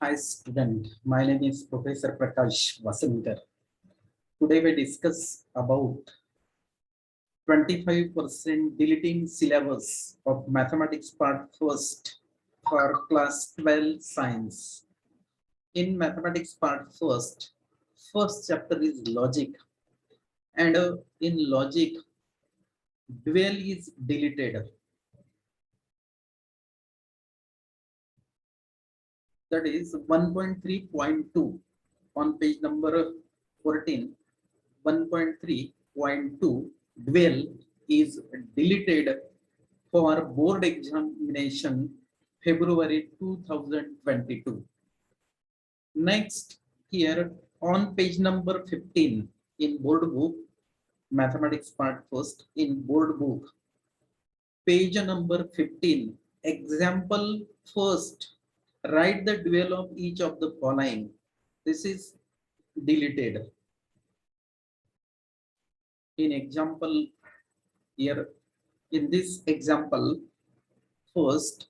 Hi student, my name is Professor Prakash Vasankar. Today we discuss about 25% deleting syllabus of mathematics part first for class 12 science. In mathematics part first chapter is logic, and in logic dual is deleted. That is 1.3.2 on page number 14. 1.3.2 dual is deleted for board examination February 2022. Next, here on page number 15 in board book, mathematics part first in board book, page number 15, example first, write the dual of each of the following. This is deleted. In example here, in this example, first,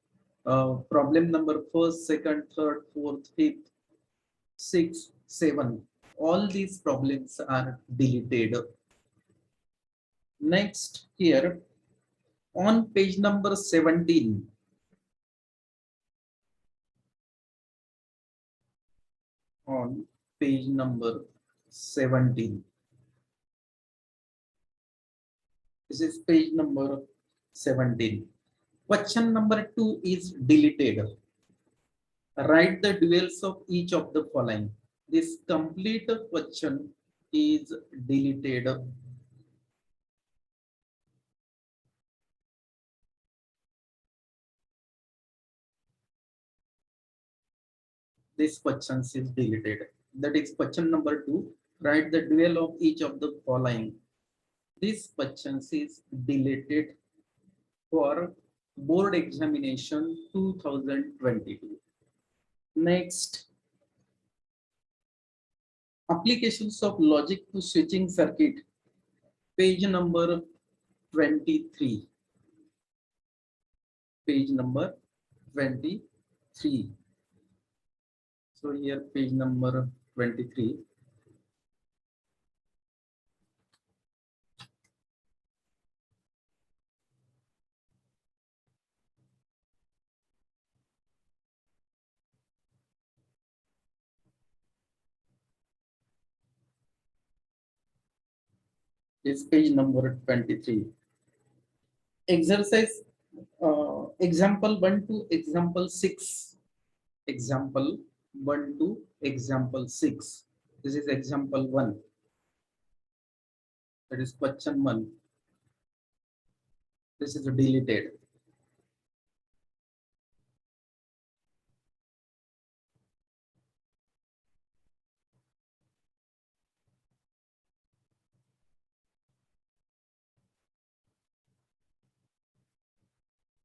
problem number first, second, third, fourth, fifth, sixth, seven, all these problems are deleted. Next, here on page number 17, on page number 17, this is page number 17. Question number 2 is deleted. Write the duals of each of the following. This complete question is deleted. This question is deleted. That is question number 2. Write the dual of each of the following. This question is deleted for board examination 2022. Next, applications of logic to switching circuit, page number 23. Page number 23. So here page number 23. Is page number 23. Exercise example 1 to example 6. Example 1 to example 6. This is example 1. That is question 1. This is deleted.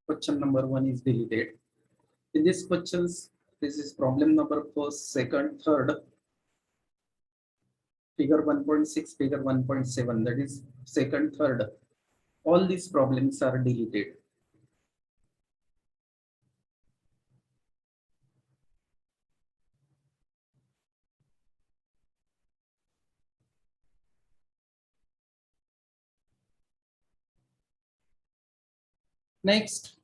Question number 1 is deleted. In this questions, this is problem number first, second, third, figure 1.6, figure 1.7, that is second, third. All these problems are deleted. Next,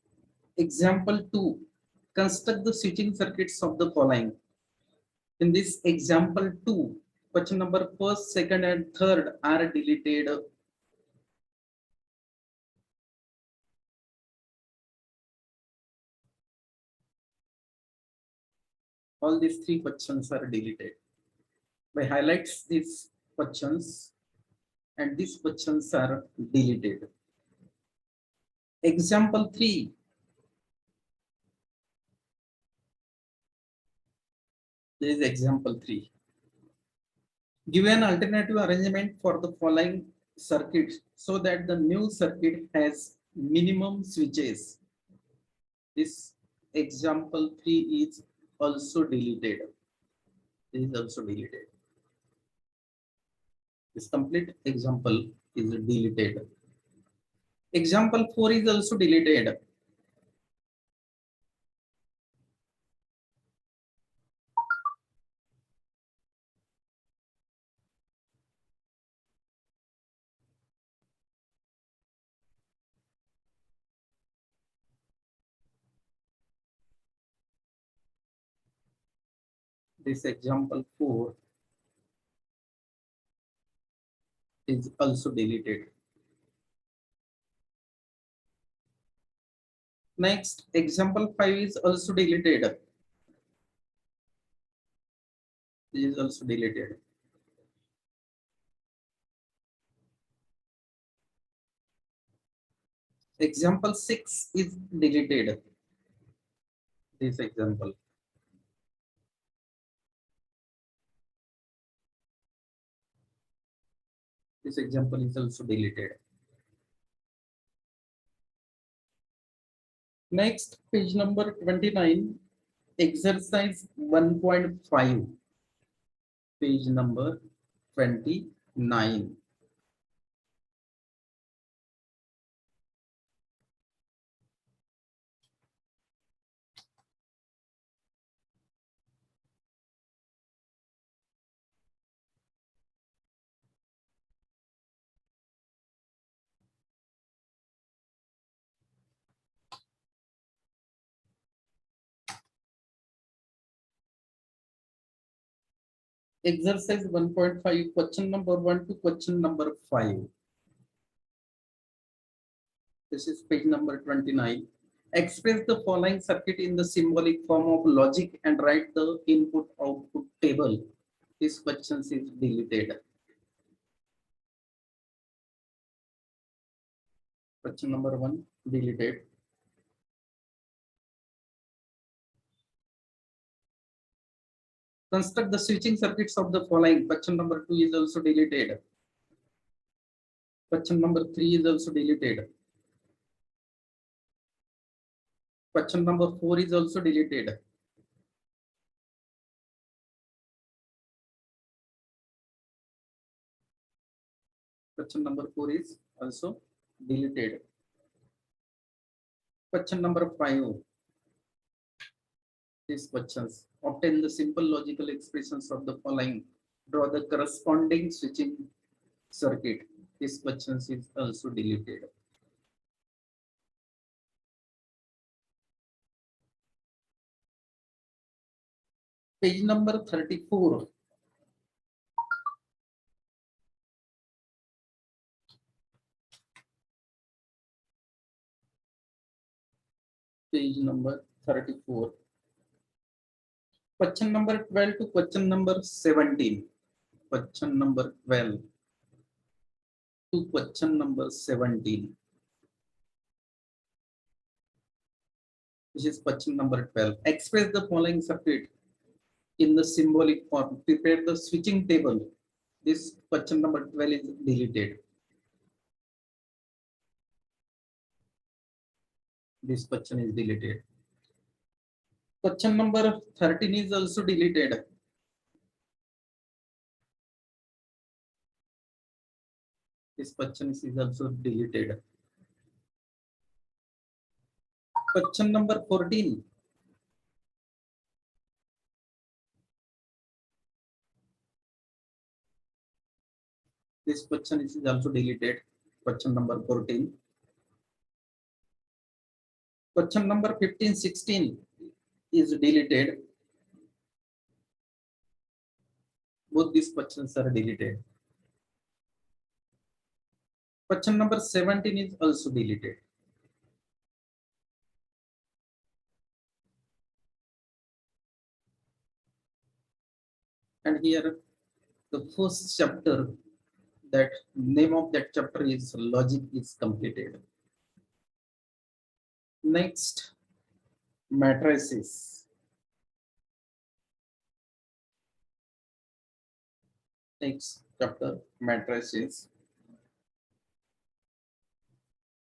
example 2, construct the switching circuits of the following. In this example 2, question number first, second, and third are deleted. All these 3 questions are deleted. By highlights these questions, and these questions are deleted. Example 3. This is example 3. Give an alternative arrangement for the following circuit so that the new circuit has minimum switches. This example 3 is also deleted. This is also deleted. This complete example is deleted. Example 4 is also deleted. This example 4 is also deleted. Next, example 5 is also deleted. This is also deleted. Example 6 is deleted. This example. This example is also deleted. Next, page number 29, exercise 1.5. Page number 29. Exercise 1.5, question number 1 to question number 5. This is page number 29. Express the following circuit in the symbolic form of logic and write the input output table. This question is deleted. Question number 1 deleted. Construct the switching circuits of the following. Question number 2 is also deleted. Question number 3 is also deleted. Question number 4 is also deleted. Question number 4 is also deleted. Question number 5. These questions. Obtain the simple logical expressions of the following. Draw the corresponding switching circuit. This question is also deleted. Page number 34. Page number 34. Question number 12 to question number 17. Question number 12 to question number 17. This is question number 12. Express the following circuit in the symbolic form. Prepare the switching table. This question number 12 is deleted. This question is deleted. Question number 13 is also deleted. This question is also deleted. Question number 14. This question is also deleted. Question number 14. Question number 15, 16 is deleted. Both these questions are deleted. Question number 17 is also deleted. And here the first chapter, that name of that chapter is logic, is completed. Next, matrices. Next chapter, matrices.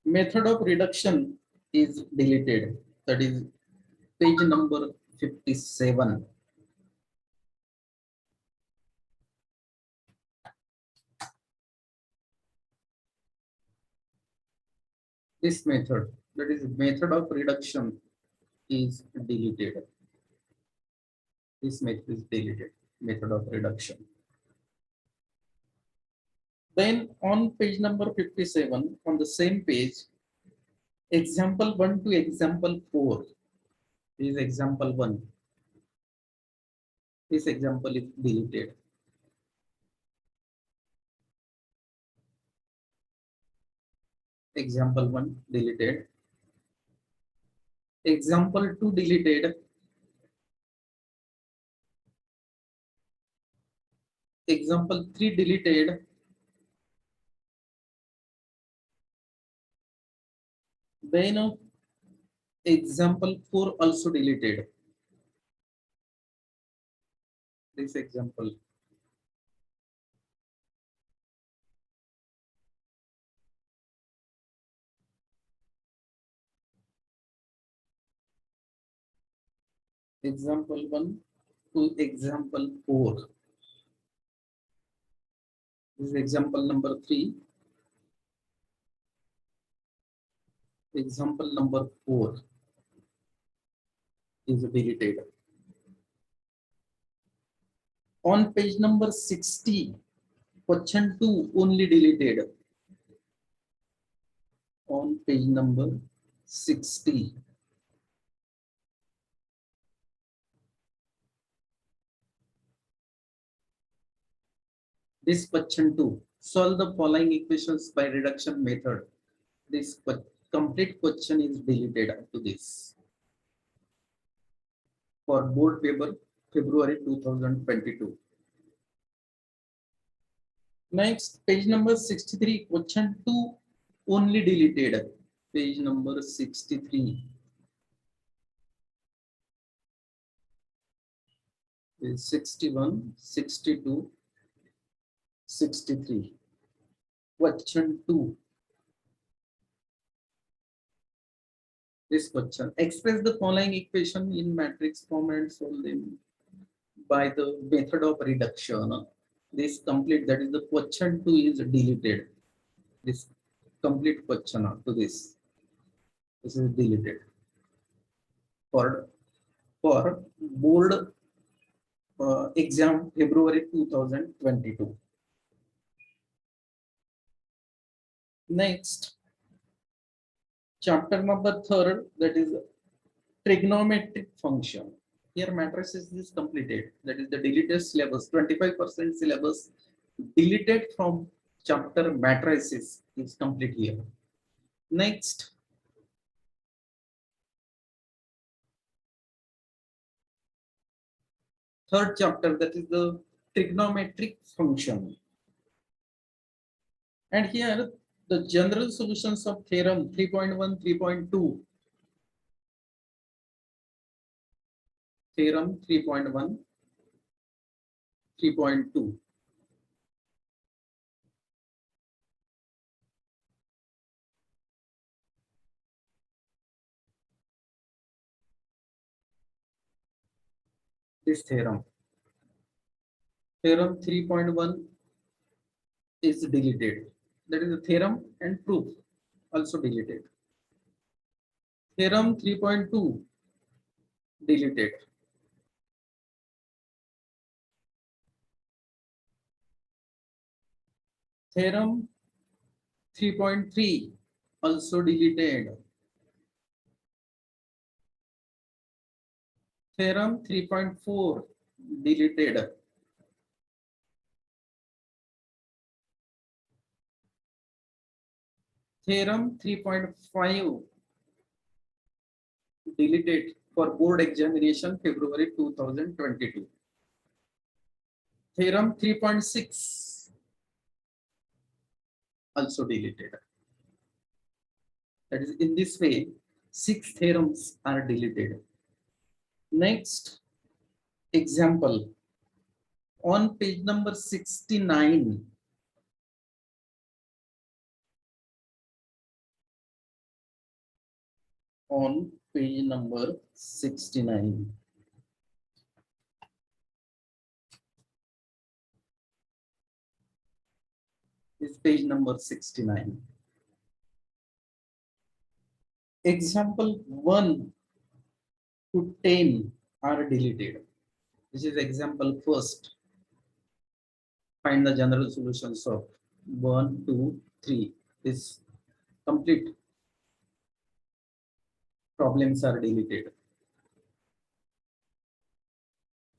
Method of reduction is deleted. That is page number 57. This method, that is method of reduction, is deleted. This method is deleted, method of reduction. Then on page number 57, on the same page, example 1 to example 4 is example 1. This example is deleted. Example 1 deleted. Example 2 deleted. Example 3 deleted. Then example 4 also deleted. This example. Example 1 to example 4. This is example number 3. Example number 4 is deleted. On page number 60, question 2 only deleted. On page number 60. This question 2. Solve the following equations by reduction method. This complete question is deleted up to this. For board paper, February 2022. Next, page number 63, question 2 only deleted. Page number 63. Is 61, 62, 63. Question 2. This question. Express the following equation in matrix form and solve them by the method of reduction. This complete, that is the question 2 is deleted. This complete question to this. This is deleted. For board exam February 2022. Next, chapter number 3, that is trigonometric function. Here matrices is completed. That is the deleted syllabus. 25% syllabus deleted from chapter matrices is complete here. Next, third chapter, that is the trigonometric function. And here the general solutions of theorem 3.1, 3.2. Theorem 3.1, 3.2. This theorem. Theorem 3.1 is deleted. That is the theorem and proof also deleted. Theorem 3.2 deleted. Theorem 3.3 also deleted. Theorem 3.4 deleted. Theorem 3.5 deleted for board examination February 2022. Theorem 3.6 also deleted. That is, in this way, 6 theorems are deleted. Next example, on page number 69. On page number 69. Is page number 69. Example 1 to 10 are deleted. This is example first. Find the general solutions of 1, 2, 3. This complete problems are deleted.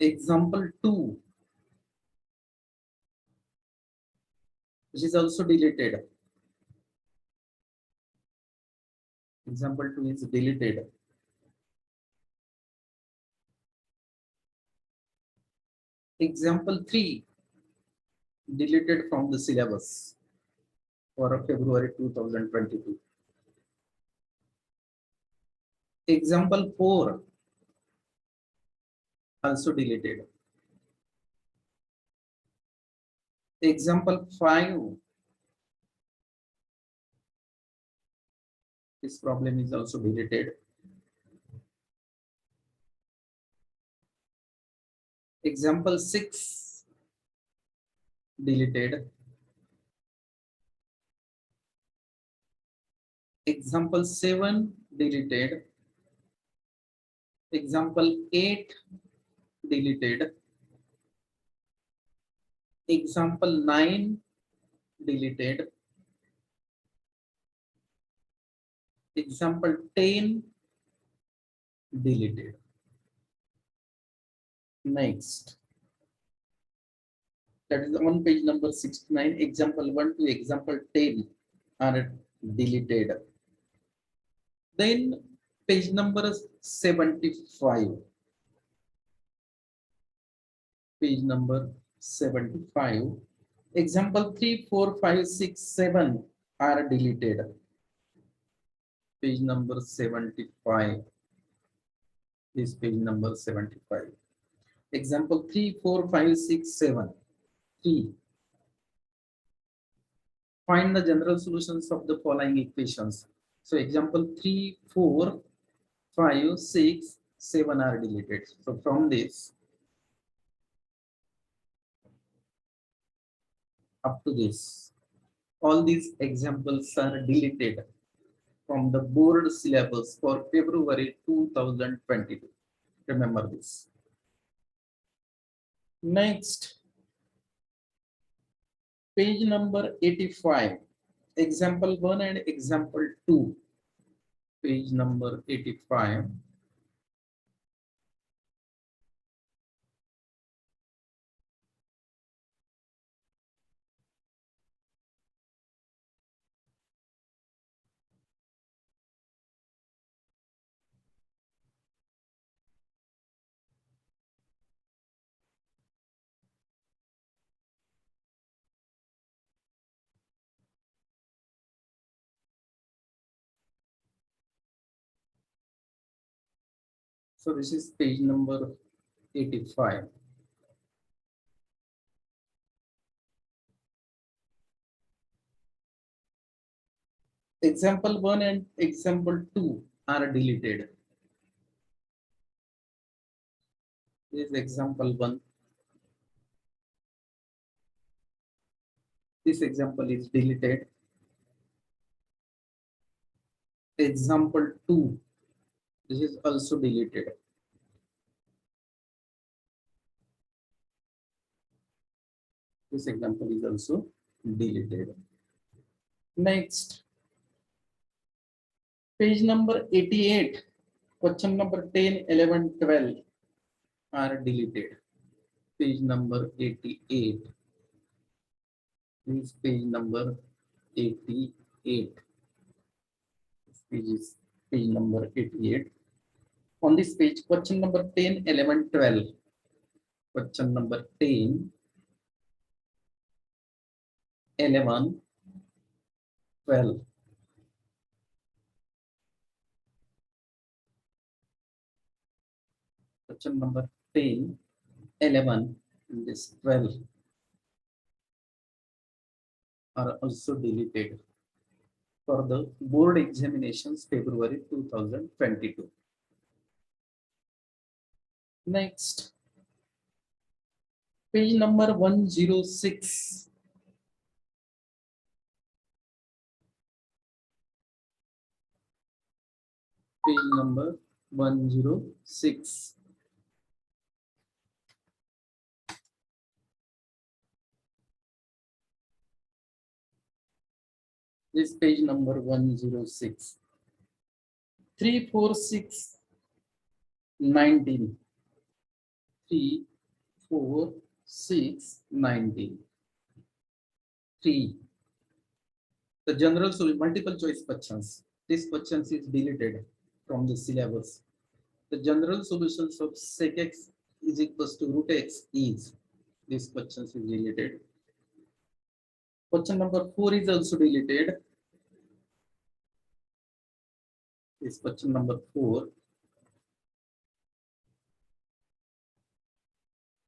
Example 2, which is also deleted. Example 2 is deleted. Example 3, deleted from the syllabus for February 2022. Example 4, also deleted. Example 5, this problem is also deleted. Example 6, deleted. Example 7, deleted. Example 8, deleted. Example 9, deleted. Example 10, deleted. Next, that is on page number 69. Example 1 to example 10 are deleted. Then page number 75. Page number 75. Example 3, 4, 5, 6, 7 are deleted. Page number 75. This page number 75. Example 3, 4, 5, 6, 7. 3. Find the general solutions of the following equations. So example 3, 4, 5, 6, 7 are deleted. So from this up to this, all these examples are deleted from the board syllabus for February 2022. Remember this. Next, page number 85. Example 1 and example 2. Page number 85. So this is page number 85. Example 1 and example 2 are deleted. This is example 1. This example is deleted. Example 2, this is also deleted. This example is also deleted. Next, page number 88, question number 10, 11, 12 are deleted. Page number 88. This is page number 88. This page is page number 88. On this page, question number 10, 11, 12. Question number 10, 11, 12. Question number 10, 11, and this 12 are also deleted for the board examinations February 2022. Next, page number 106. Page number 106. This page number 106. 3, 4, 6, 19. 3, 4, 6, 19. 3. The general solution, multiple choice questions. This questions is deleted from the syllabus. The general solutions of sec x is equals to root x is. This questions is deleted. Question number 4 is also deleted. This question number 4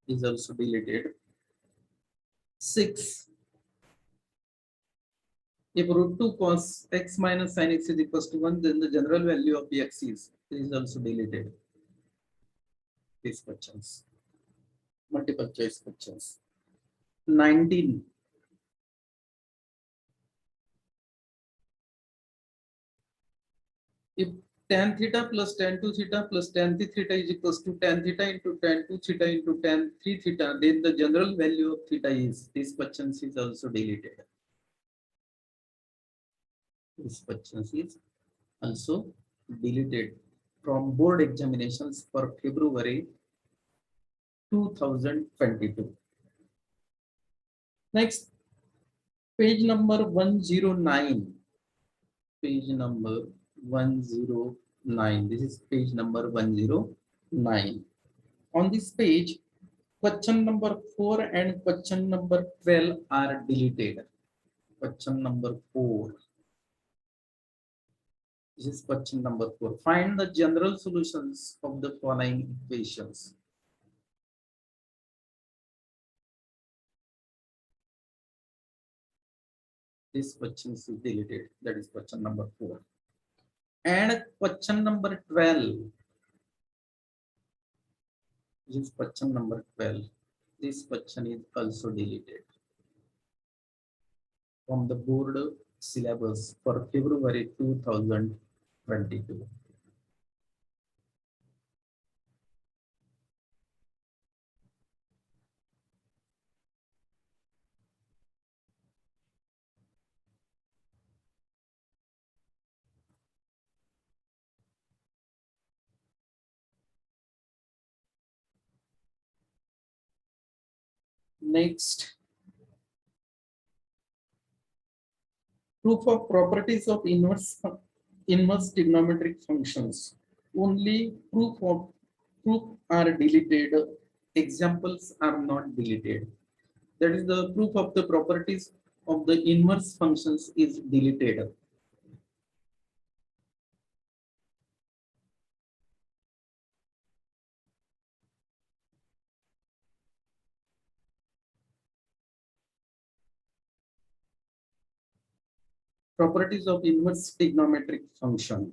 is also deleted. 6. If root 2 cos x minus sin x is equals to 1, then the general value of x is also deleted. These questions. Multiple choice questions. 19. If tan theta plus tan 2 theta plus tan 3 theta is equals to tan theta into tan 2 theta into tan 3 theta, then the general value of theta is. This question is also deleted. This question is also deleted from board examinations for February 2022. Next, page number 109. Page number 109. This is page number 109. On this page, question number 4 and question number 12 are deleted. Question number 4. This is question number 4. Find the general solutions of the following equations. This question is deleted. That is question number 4. And question number 12. This is question number 12. This question is also deleted from the board syllabus for February 2022. Next, proof of properties of inverse trigonometric functions. Only proof are deleted. Examples are not deleted. That is, the proof of the properties of the inverse functions is deleted. Properties of inverse trigonometric function.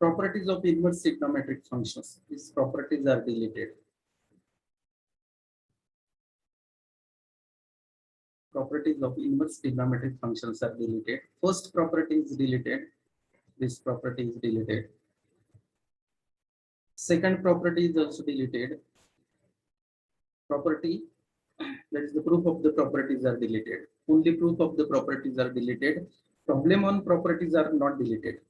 Properties of inverse trigonometric functions. These properties are deleted. Properties of inverse trigonometric functions are deleted. First property is deleted. This property is deleted. Second property is also deleted. Property, that is the proof of the properties are deleted. Only proof of the properties are deleted. Problem on properties are not deleted.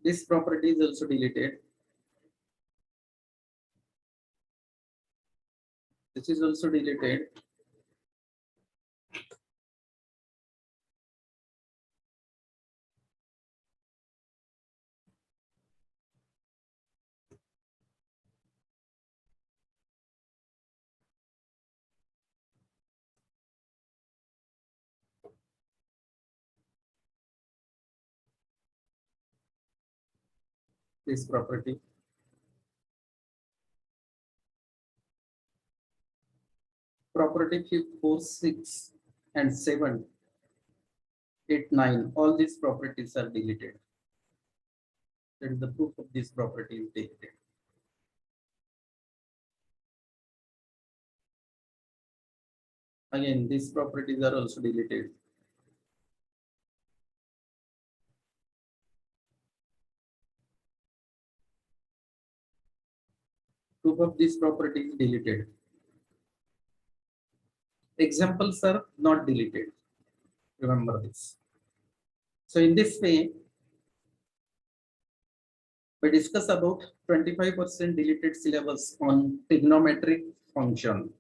This property is also deleted. This is also deleted. this property. Property 4, 6, and 7, 8, 9, all these properties are deleted. That is the proof of this property is deleted. Again, these properties are also deleted. Proof of this property is deleted. Examples are not deleted. Remember this. So in this way, we discuss about 25% deleted syllabus on trigonometric function.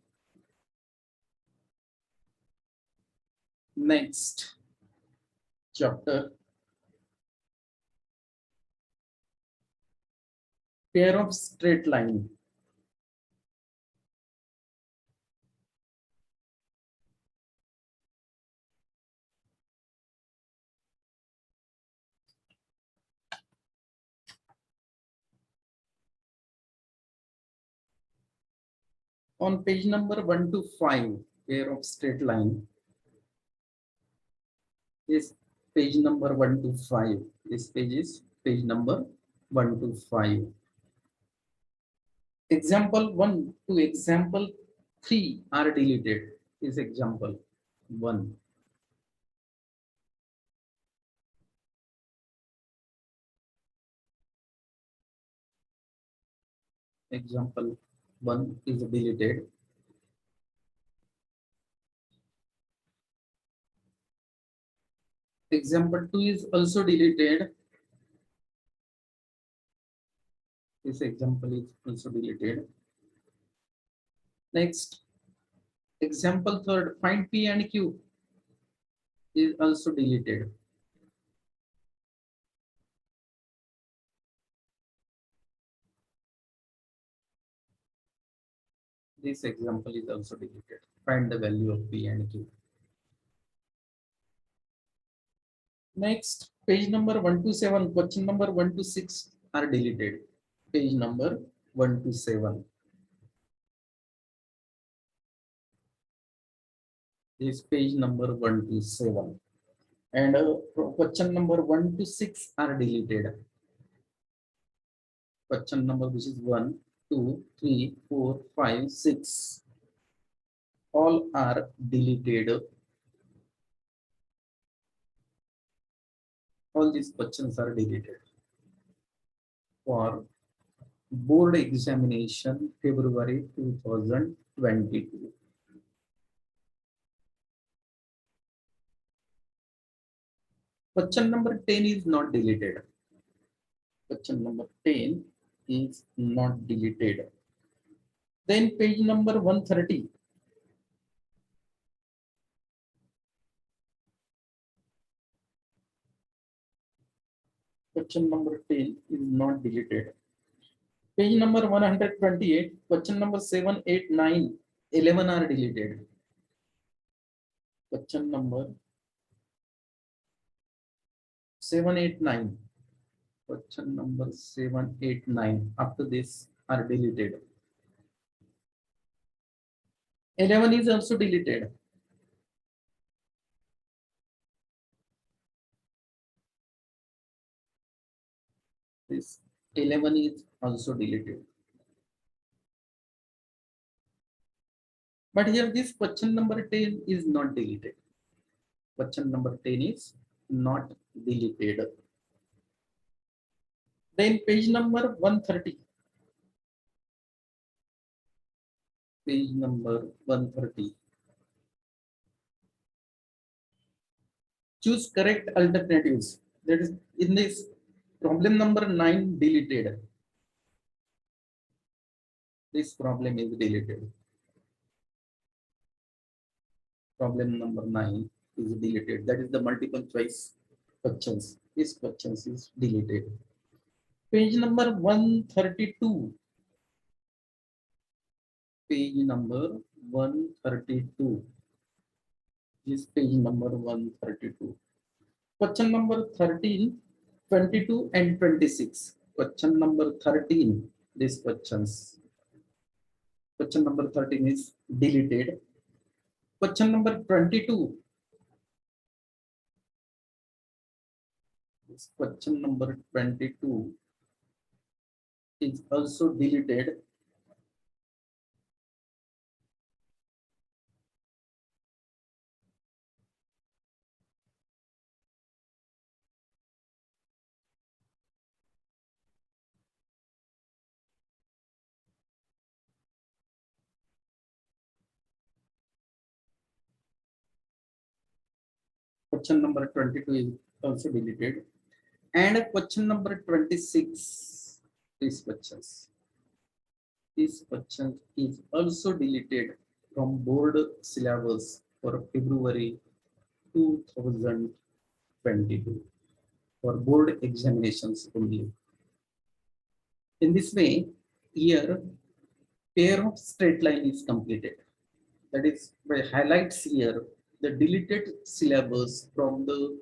Next chapter, pair of straight line. On page number 1 to 5, pair of straight line is page number 1 to 5. This page is page number 1 to 5. Example 1 to example 3 are deleted. Is example 1. Example 1 is deleted. Example 2 is also deleted. This example is also deleted. Next, example 3, find P and Q is also deleted. This example is also deleted. Find the value of P and Q. Next, page number 1 to 7, question number 1 to 6 are deleted. Page number 1 to 7. This page number 1 to 7. And question number 1 to 6 are deleted. Question number which is 1, 2, 3, 4, 5, 6. All are deleted. All these questions are deleted. For board examination, February 2022. Question number 10 is not deleted. Question number 10 is not deleted. Then page number 130. Question number 10 is not deleted. Page number 128, question number 7, 8, 9, 11 are deleted. Question number 7, 8, 9. Question number 7, 8, 9. After this are deleted. 11 is also deleted. This 11 is also deleted. But here this question number 10 is not deleted. Question number 10 is not deleted. Then page number 130. Page number 130. Choose correct alternatives. That is in this problem number 9 deleted. This problem is deleted. Problem number 9 is deleted. That is the multiple choice questions. This questions is deleted. Page number 132. Page number 132. This page number 132. Question number 13, 22 and 26. Question number 13. These questions. Question number 13 is deleted. Question number 22. This question number 22 is also deleted. Question number 22 is also deleted. And question number 26. These questions. This question is also deleted from board syllabus for February 2022 for board examinations only. In this way, here pair of straight line is completed. That is by highlights here the deleted syllabus from the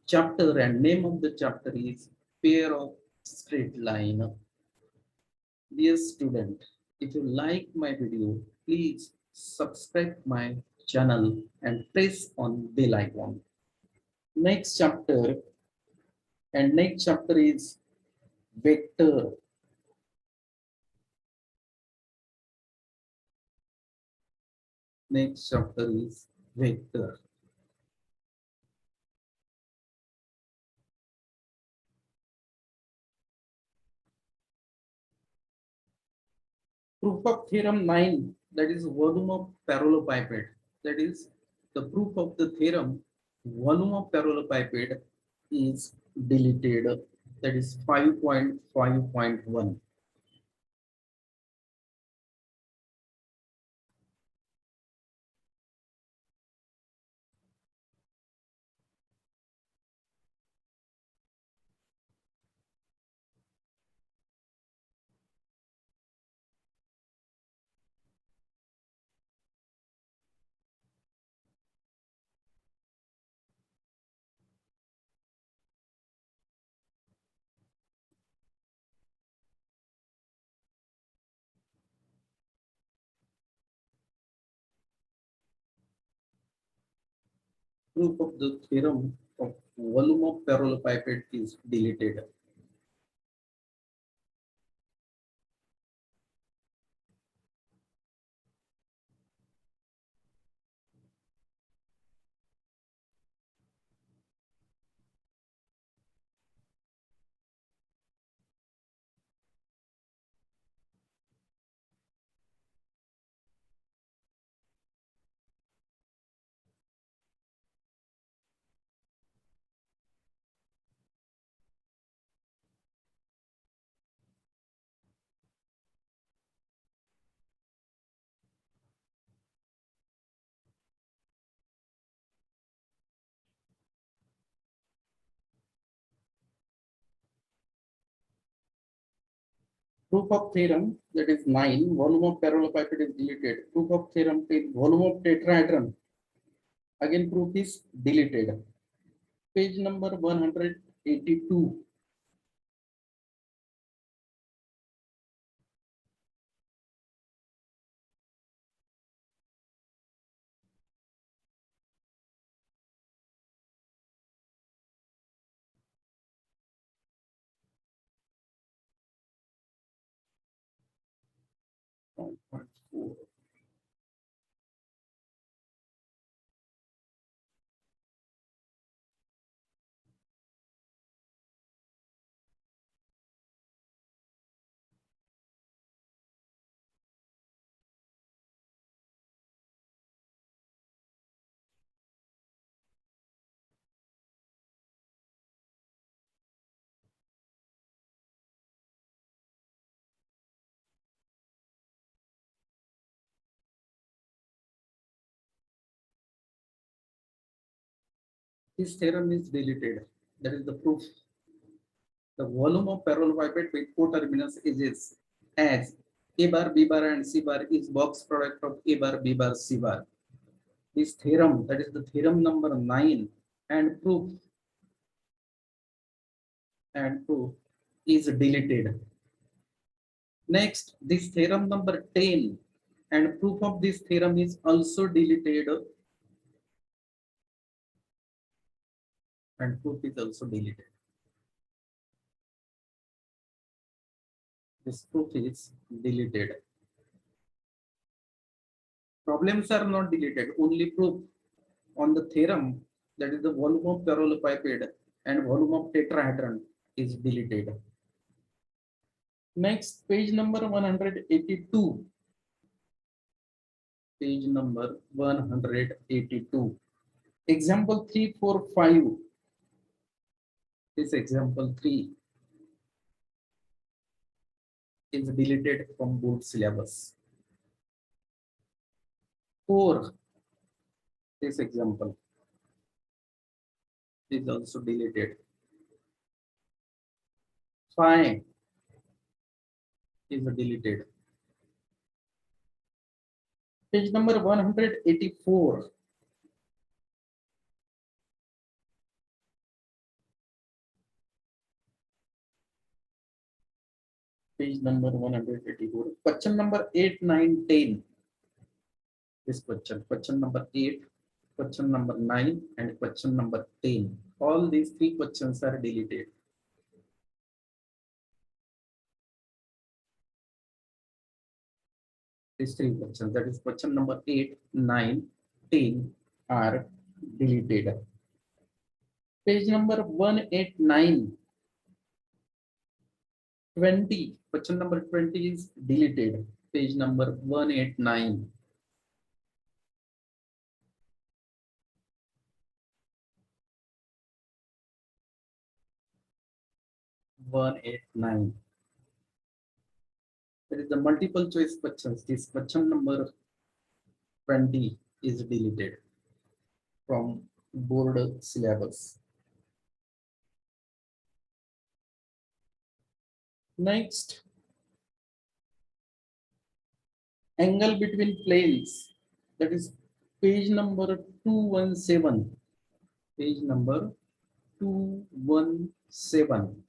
chapter, and name of the chapter is pair of straight line. Dear student, if you like my video, please subscribe my channel and press on bell icon. Next chapter, and next chapter is vector. Next chapter is vector. Proof of theorem 9, that is volume of parallelepiped. That is the proof of the theorem volume of parallelepiped is deleted. That is 5.5.1. Proof of the theorem of volume of parallelepiped is deleted. Proof of theorem, that is 9, volume of parallelepiped is deleted. Proof of theorem 10, volume of tetrahedron, again proof is deleted. Page number 182. This theorem is deleted. That is the proof. The volume of parallelepiped with co-terminus edges as A bar, B bar, and C bar is box product of A bar, B bar, C bar. This theorem, that is the theorem number 9, and proof is deleted. Next, this theorem number 10 and proof of this theorem is also deleted, and proof is also deleted. This proof is deleted. Problems are not deleted, only proof on the theorem, that is the volume of parallelepiped and volume of tetrahedron, is deleted. Next, page number 182. Page number 182. Example 3, 4, 5. This example 3 is deleted from board syllabus. 4, this example is also deleted. 5 is deleted. Page number 184. Page number 184. Question number 8, 9, 10. This question number 8, question number 9, and question number 10. All these three questions are deleted. These three questions, that is question number 8, 9, 10 are deleted. Page number 189. 20. Question number 20 is deleted. Page number 189. That is the multiple choice questions. This question number 20 is deleted from board syllabus. Next, angle between planes. That is page number 217. Page number 217.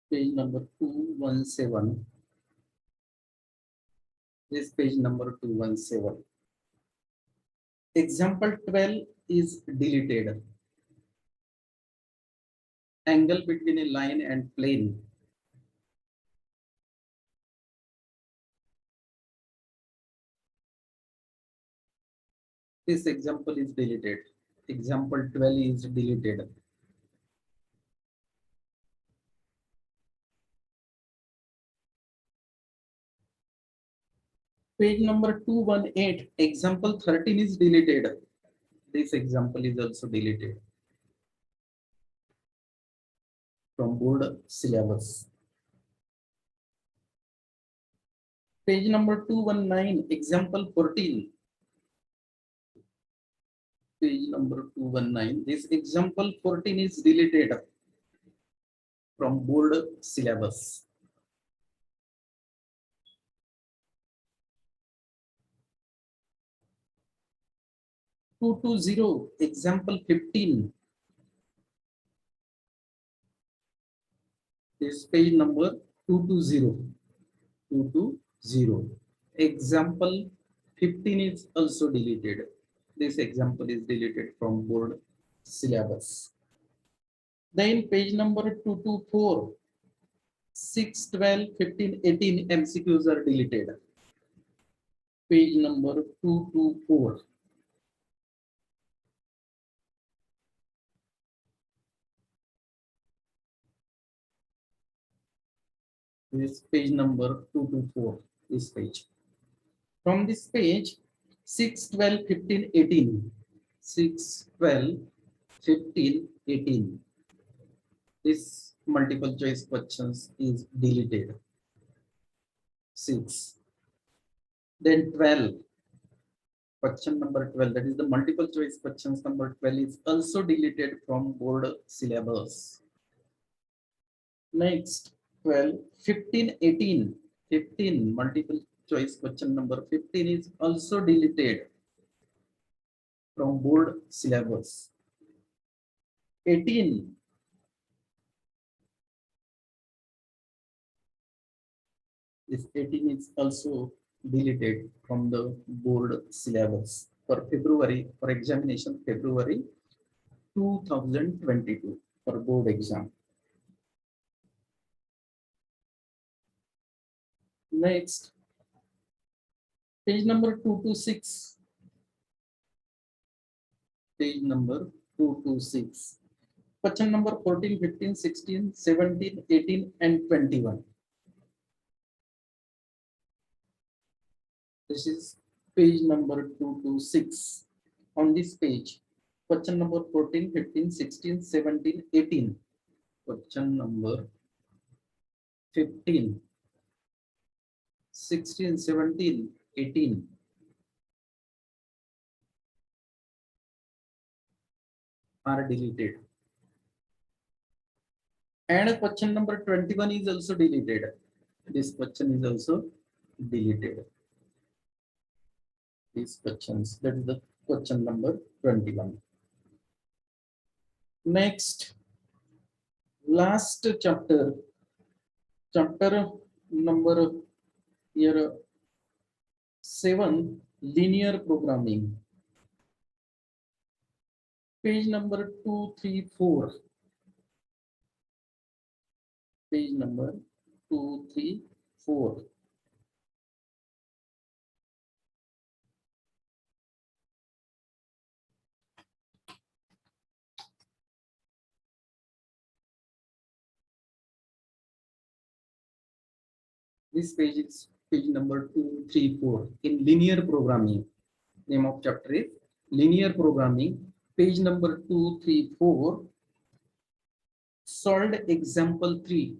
Page number 217. This page number 217. Example 12 is deleted. Angle between a line and plane. This example is deleted. Example 12 is deleted. Page number 218, example 13 is deleted. This example is also deleted from board syllabus. Page number 219, example 14. Page number 219, this example 14 is deleted from board syllabus. 220, example 15. This page number 220. 220. Example 15 is also deleted. This example is deleted from board syllabus. Then page number 224. 6, 12, 15, 18 MCQs are deleted. Page number 224. This page number 224, this page. From this page, 6, 12, 15, 18. 6, 12, 15, 18. This multiple choice questions is deleted. 6. Then 12. Question number 12, that is the multiple choice questions number 12 is also deleted from board syllabus. Next, 12, 15, 18. 15 multiple choice question number 15 is also deleted from board syllabus. 18, this 18 is also deleted from the board syllabus for February, for examination February 2022 for board exam. Next, page number 226. Page number 226. Question number 14, 15, 16, 17, 18, and 21. This is page number 226. On this page, question number 14, 15, 16, 17, 18. Question number 15, 16, 17, 18 are deleted. And question number 21 is also deleted. This question is also deleted. These questions, that is the question number 21. Next, last chapter, chapter number here 7, linear programming. Page number 234. Page number 234. This page is page number 234 in linear programming. Name of chapter is linear programming. Page number 234. Solved example 3.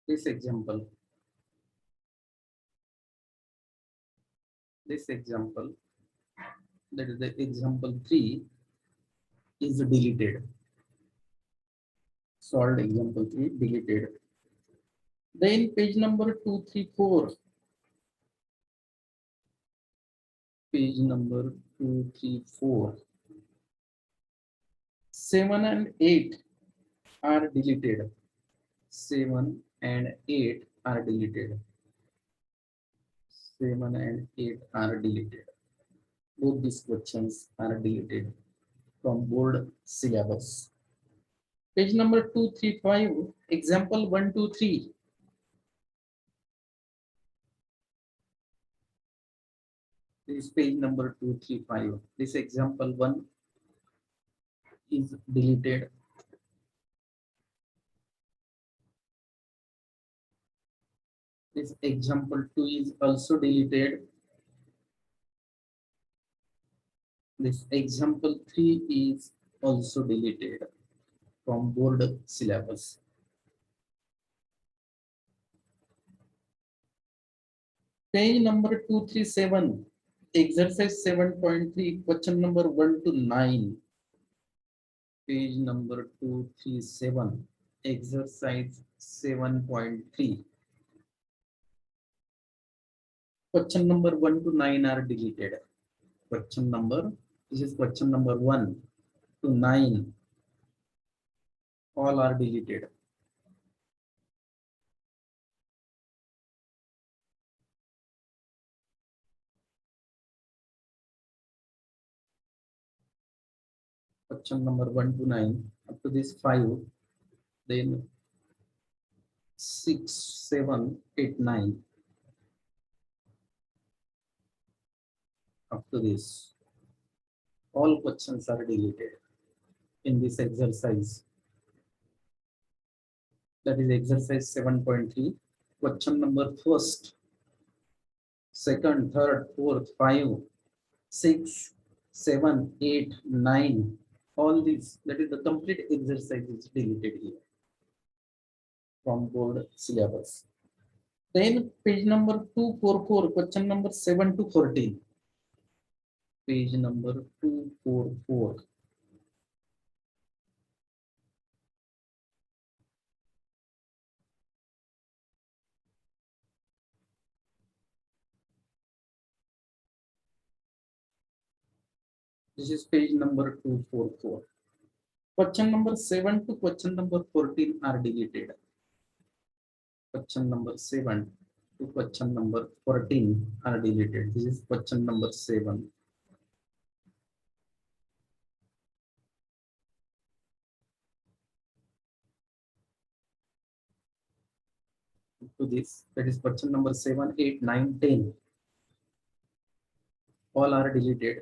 This example. This example, that is the example 3, is deleted. Solved example 3 deleted. Then page number 234. Page number 234. 7 and 8 are deleted. 7 and 8 are deleted. 7 and 8 are deleted. Both these questions are deleted from board syllabus. Page number 235, example 1, 2, 3. This is page number 235. This example 1 is deleted. This example 2 is also deleted. This example 3 is also deleted from board syllabus. Page number 237, exercise 7.3, question number 1 to 9. Page number 237, exercise 7.3. Question number 1 to 9 are deleted. Question number, this is question number 1 to 9. All are deleted. Question number 1 to 9, up to this 5, then 6, 7, 8, 9. Up to this, all questions are deleted in this exercise. That is exercise 7.3. Question number 1st, 2nd, 3rd, 4th, 5, 6, 7, 8, 9. All these, that is the complete exercise is deleted here from board syllabus. Then page number 244, question number 7 to 14. Page number 244. This is page number 244. Question number 7 to question number 14 are deleted. Question number 7 to question number 14 are deleted. This is question number 7. To this, that is question number 7, 8, 9, 10. All are deleted.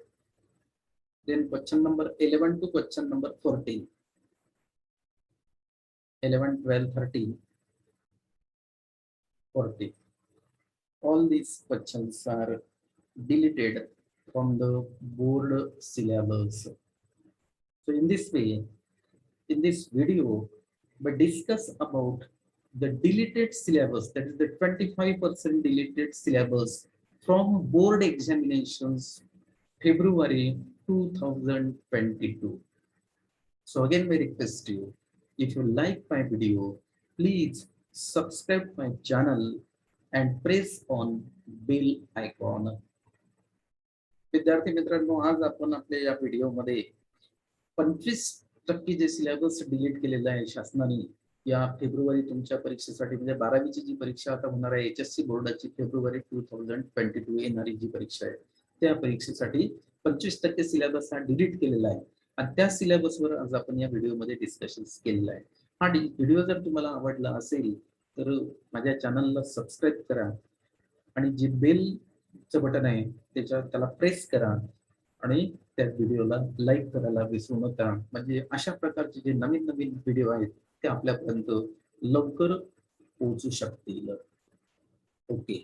Then question number 11 to question number 14. 11, 12, 13, 14. All these questions are deleted from the board syllabus. So in this way, in this video, we discuss about the deleted syllabus, that is the 25% deleted syllabus from board examinations February 2022. So again, I request you, if you like my video, please subscribe my channel and press on bell icon. विद्यार्थी मित्रांनो, आज आपण आपल्या या व्हिडिओमध्ये 25% जे syllabus delete केलेलं आहे शासनाने या फेब्रुवारी तुमच्या परीक्षेसाठी, म्हणजे 12वीची जी परीक्षा आता होणार आहे HSC बोर्डाची फेब्रुवारी 2022 येणारी जी परीक्षा आहे त्या परीक्षेसाठी 25% सिलेबस हा डिलीट केलेला आहे आणि त्या सिलेबसवर आज आपण या व्हिडिओमध्ये डिस्कशन केलेलं आहे. हा व्हिडिओ जर तुम्हाला आवडला असेल तर माझ्या चॅनलला सबस्क्राईब करा आणि जे बेलचं बटन आहे त्याला प्रेस करा आणि त्या व्हिडिओला लाईक करायला विसरू नका, म्हणजे अशा प्रकारचे जे नवीन नवीन व्हिडिओ आहेत ते आपल्यापर्यंत लवकर पोहोचू शकतील. ओके.